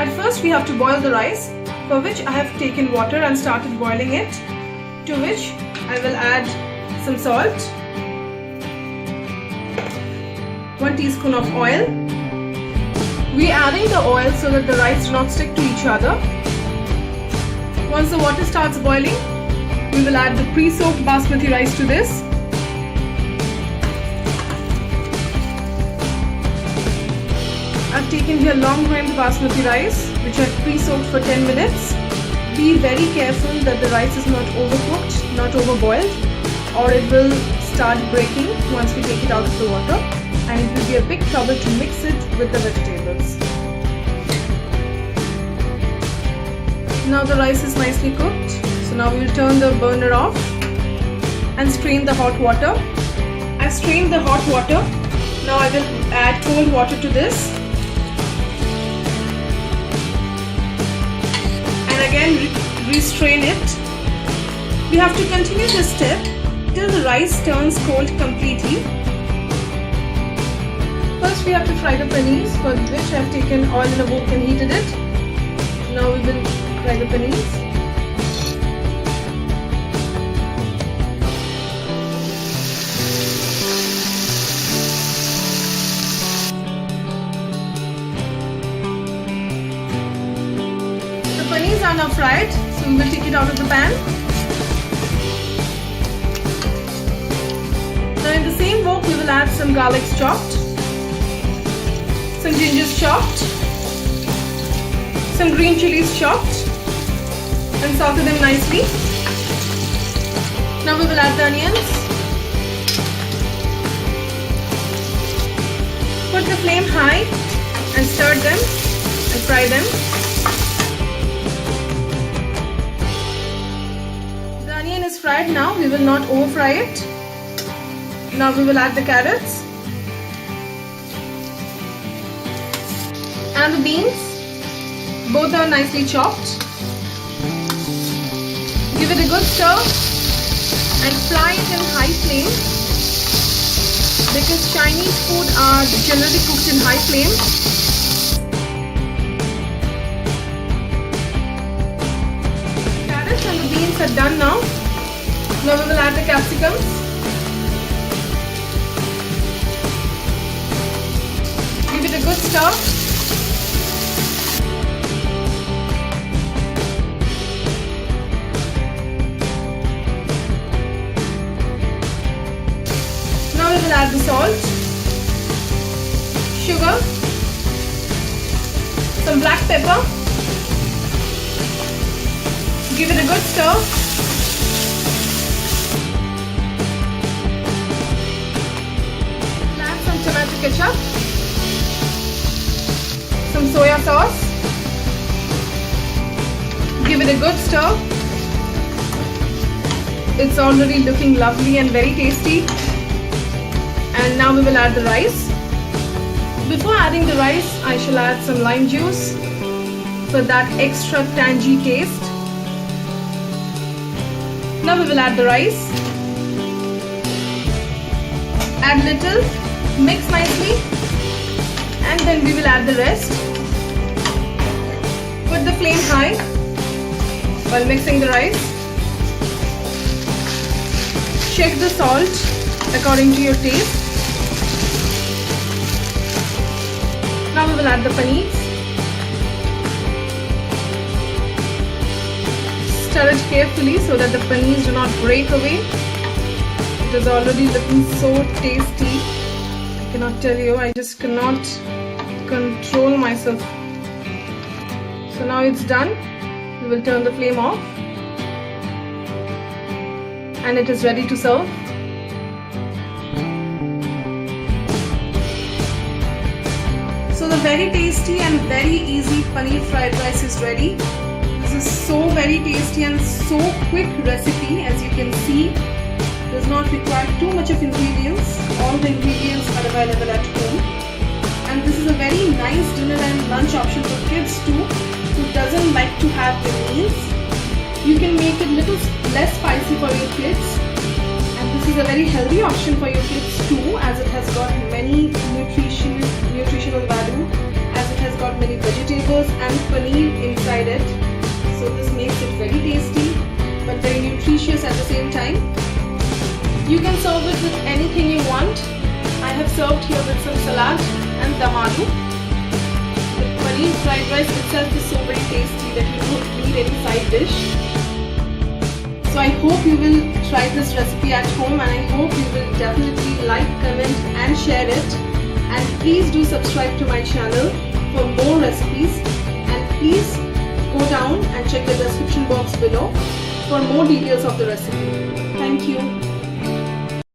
At first we have to boil the rice, for which I have taken water and started boiling it, to which I will add some salt, 1 teaspoon of oil. We are adding the oil so that the rice do not stick to each other. Once the water starts boiling, we will add the pre-soaked basmati rice to this. I've taken here long-grained basmati rice, which I've pre-soaked for 10 minutes. Be very careful that the rice is not overcooked, not overboiled, or it will start breaking once we take it out of the water, and it will be a big trouble to mix it with the vegetables. Now the rice is nicely cooked, so now we will turn the burner off and strain the hot water. I've strained the hot water. Now I will add cold water to this. And again restrain it. We have to continue this step till the rice turns cold completely. First we have to fry the paneers, for which I have taken oil in a wok and heated it. Now we will fry the paneers. The paneers are now fried, so we will take it out of the pan. Now in the same wok we will add some garlics chopped, some gingers chopped, some green chilies chopped, and saute them nicely. Now we will add the onions. Put the flame high and stir them and fry them. The onion is fried now, we will not over fry it. Now we will add the carrots and the beans. Both are nicely chopped. Give it a good stir and fry it in high flame, because Chinese food are generally cooked in high flame. Carrots and the beans are done now. Now we will add the capsicums. Give it a good stir. We will add the salt, sugar, some black pepper. Give it a good stir. We'll add some tomato ketchup, some soya sauce. Give it a good stir. It's already looking lovely and very tasty. And now we will add the rice. Before adding the rice, I shall add some lime juice for that extra tangy taste. Now we will add the rice. Add little, mix nicely, and then we will add the rest. Put the flame high while mixing the rice. Check the salt according to your taste. Now we will add the paneer. Stir it carefully so that the paneers do not break away. It is already looking so tasty. I cannot tell you, I just cannot control myself. So now it's done. We will turn the flame off. And it is ready to serve. So the very tasty and very easy paneer fried rice is ready. This is so very tasty and so quick recipe. As you can see, does not require too much of ingredients. All the ingredients are available at home. And this is a very nice dinner and lunch option for kids too, who doesn't like to have their meals. You can make it little less spicy for your kids. And this is a very healthy option for your kids too, as it has got many nutritional value, as it has got many vegetables tubers and paneer inside it. So this makes it very tasty but very nutritious at the same time. You can serve it with anything you want. I have served here with some salad and dum aloo. The paneer fried rice itself is so very tasty that you don't need any side dish. So I hope you will try this recipe at home, and I hope you will definitely like, comment and share it. And please do subscribe to my channel for more recipes, and please go down and check the description box below for more details of the recipe. Thank you.